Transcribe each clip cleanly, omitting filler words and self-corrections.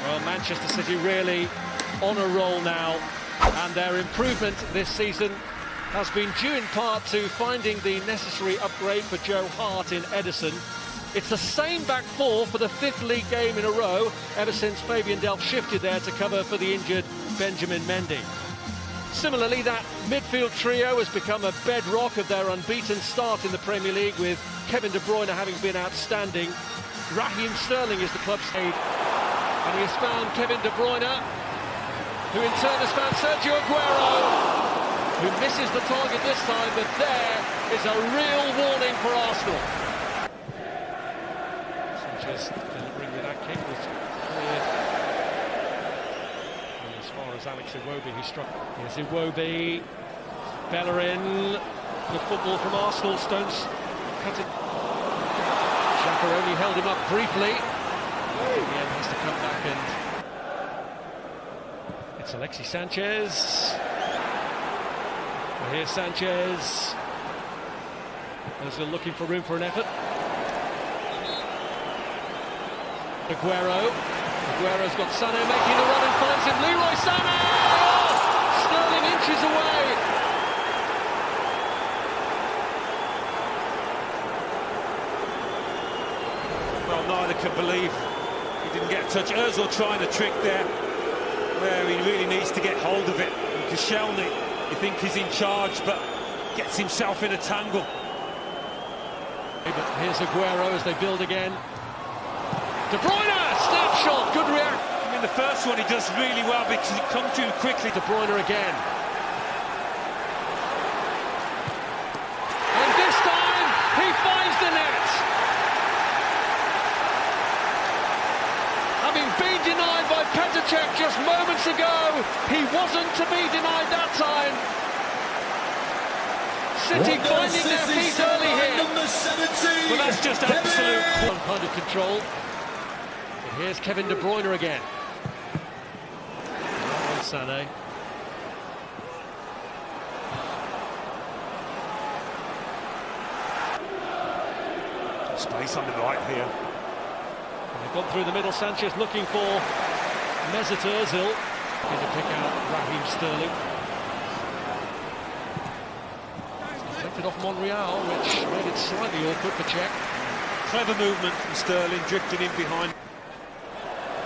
Well, Manchester City really on a roll now, and their improvement this season has been due in part to finding the necessary upgrade for Joe Hart in Ederson. It's the same back four for the fifth league game in a row ever since Fabian Delph shifted there to cover for the injured Benjamin Mendy. Similarly, that midfield trio has become a bedrock of their unbeaten start in the Premier League, with Kevin De Bruyne having been outstanding. Raheem Sterling is the club's aide, and he has found Kevin De Bruyne, who in turn has found Sergio Aguero, who misses the target this time, but there is a real warning for Arsenal. Sanchez delivering with that kick was cleared. And as far as Alex Iwobi, who struck. Here's Iwobi, Bellerin, good football from Arsenal. Stones cut it. Xhaka only held him up briefly. Again has to come back, and it's Alexis Sanchez. Well, here's Sanchez. Ozil looking for room for an effort. Aguero's got Sané making the run and finds him. Leroy Sané! Oh! Sterling inches away. Well, neither can believe he didn't get a touch. Ozil trying a trick there, where he really needs to get hold of it. And Koscielny, you think he's in charge, but gets himself in a tangle. But here's Aguero as they build again. De Bruyne, snapshot, good reaction. I mean, the first one he does really well because it comes too quickly. De Bruyne again. And this time, he finds the net. Having been denied by Petr Cech just moments ago, he wasn't to be denied that time. City finding their feet early here. Well, that's just absolute kind of control. Here's Kevin De Bruyne again. Sané. space on the right here. They've gone through the middle. Sanchez looking for Mesut Ozil. Going to pick out Raheem Sterling. Lifted off Monreal, which made it slightly awkward for Cech. Clever movement from Sterling, drifting in behind.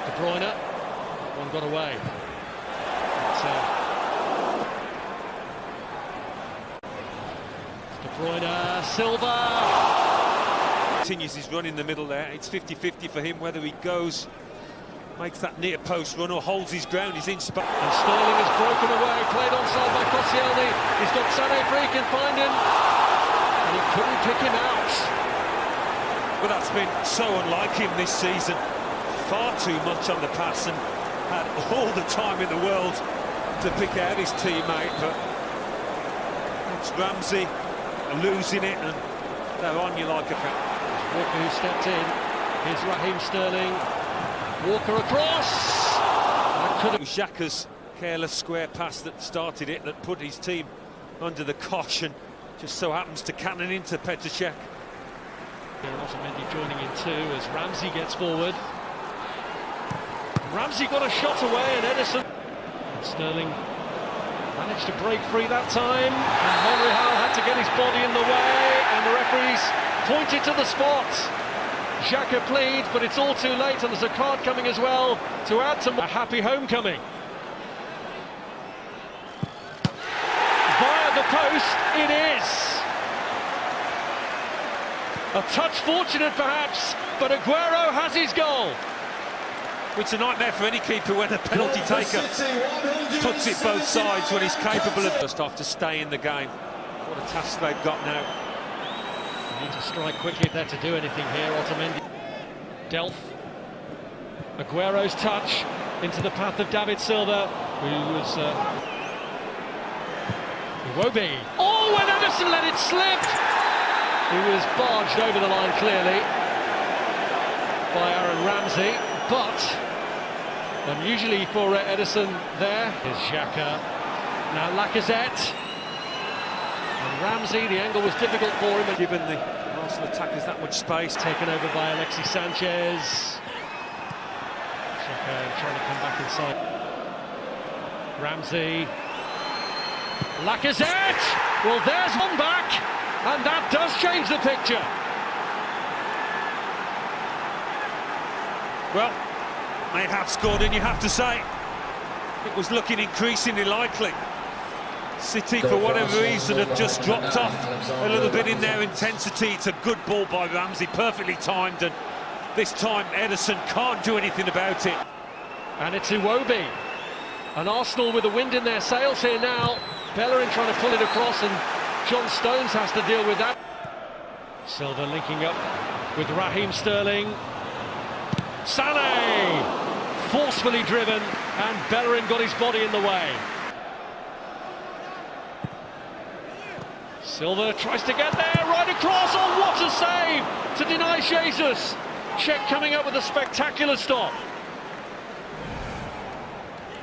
De Bruyne, one got away. De Bruyne, Silva. Continues his run in the middle there. It's 50-50 for him whether he goes, makes that near post run or holds his ground. He's in spot. And Sterling is broken away, played onside by Koscielny. He's got Sané free, can find him. And he couldn't pick him out. Well, that's been so unlike him this season. Far too much on the pass and had all the time in the world to pick out his teammate, but it's Ramsey losing it, and they're on you like a cat. Walker who stepped in. Here's Raheem Sterling. Walker across. It was Xhaka's careless square pass that started it, that put his team under the cosh, and just so happens to cannon into Petr Cech. Otamendi joining in too as Ramsey gets forward. Ramsey got a shot away, and Ederson. Sterling managed to break free that time, and Monreal had to get his body in the way, and the referees pointed to the spot. Xhaka pleads, but it's all too late, and there's a card coming as well to add to a happy homecoming. Via the post, it is. A touch fortunate perhaps, but Aguero has his goal. It's a nightmare for any keeper when a penalty taker puts it both sides when he's capable of just off to stay in the game. What a task they've got now. They need to strike quickly if they're to do anything here. Otamendi, Delph, Aguero's touch into the path of David Silva, who was Iwobi. Oh, and Ederson let it slip. He was barged over the line clearly by Aaron Ramsey, but unusually for Ederson there. Here's Xhaka, now Lacazette, and Ramsey, the angle was difficult for him. Given the Arsenal attackers that much space. Taken over by Alexis Sanchez. Trying to come back inside. Ramsey. Lacazette! Well, there's one back, and that does change the picture. Well, they have scored, and you have to say it was looking increasingly likely. City, for whatever reason, have just dropped off a little bit in their intensity. It's a good ball by Ramsey, perfectly timed, and this time Ederson can't do anything about it. And it's Iwobi. And Arsenal with the wind in their sails here now. Bellerin trying to pull it across, and John Stones has to deal with that. Silva linking up with Raheem Sterling. Sané! Forcefully driven, and Bellerin got his body in the way. Silva tries to get there, right across. Oh, what a save to deny Jesus. Czech coming up with a spectacular stop.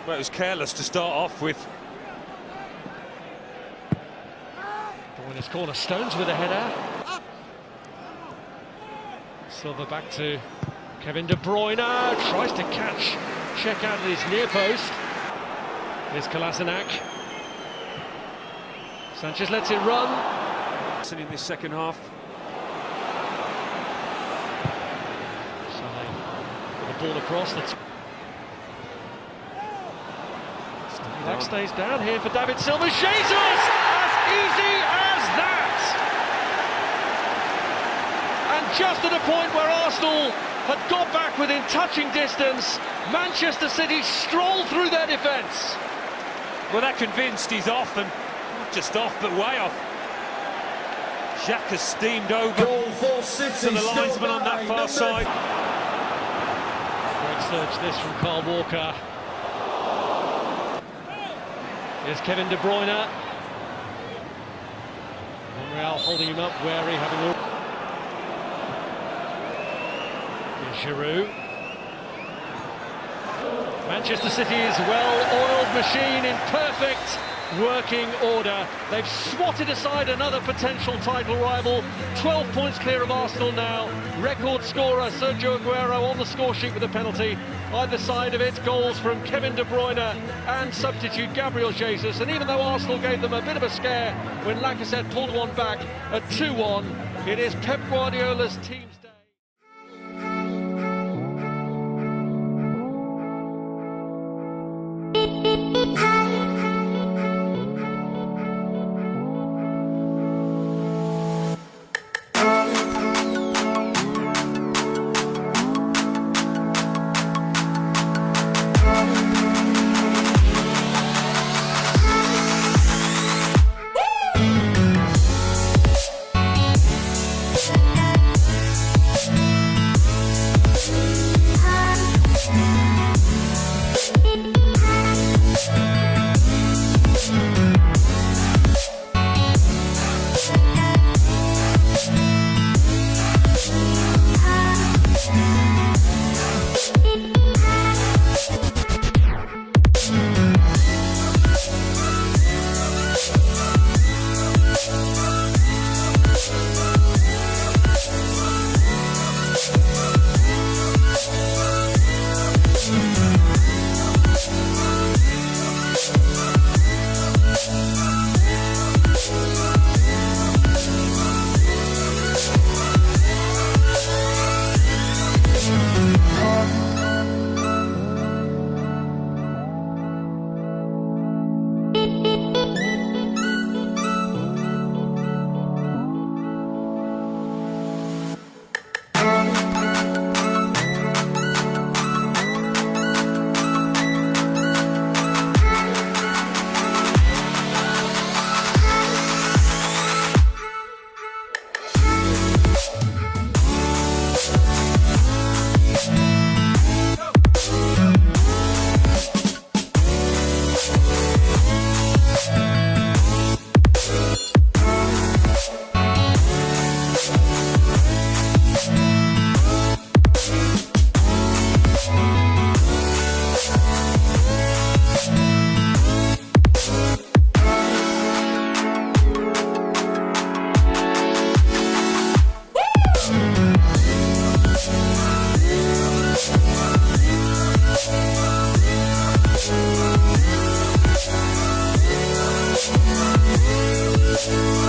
Well, it was careless to start off with. Bruyne's corner, Stones with a header. Silva back to Kevin De Bruyne, tries to catch Czech out of his near post. Here's Kolasinac. Sanchez lets it run. In this second half. Sané with the ball across. Black stays down here for David Silva. Jesus! As easy as that! And just at a point where Arsenal had got back within touching distance, Manchester City strolled through their defence. Well, they're convinced he's off, and not just off, but way off. Xhaka has steamed over to the linesman on that far side. Great search this from Kyle Walker. Here's Kevin De Bruyne. Monreal holding him up, wary, having a... Here's Giroud. Manchester City is a well-oiled machine in perfect working order. They've swatted aside another potential title rival. 12 points clear of Arsenal now. Record scorer Sergio Aguero on the score sheet with a penalty. Either side of it, goals from Kevin De Bruyne and substitute Gabriel Jesus. And even though Arsenal gave them a bit of a scare when Lacazette pulled one back at 2-1, it is Pep Guardiola's team's day. Bye.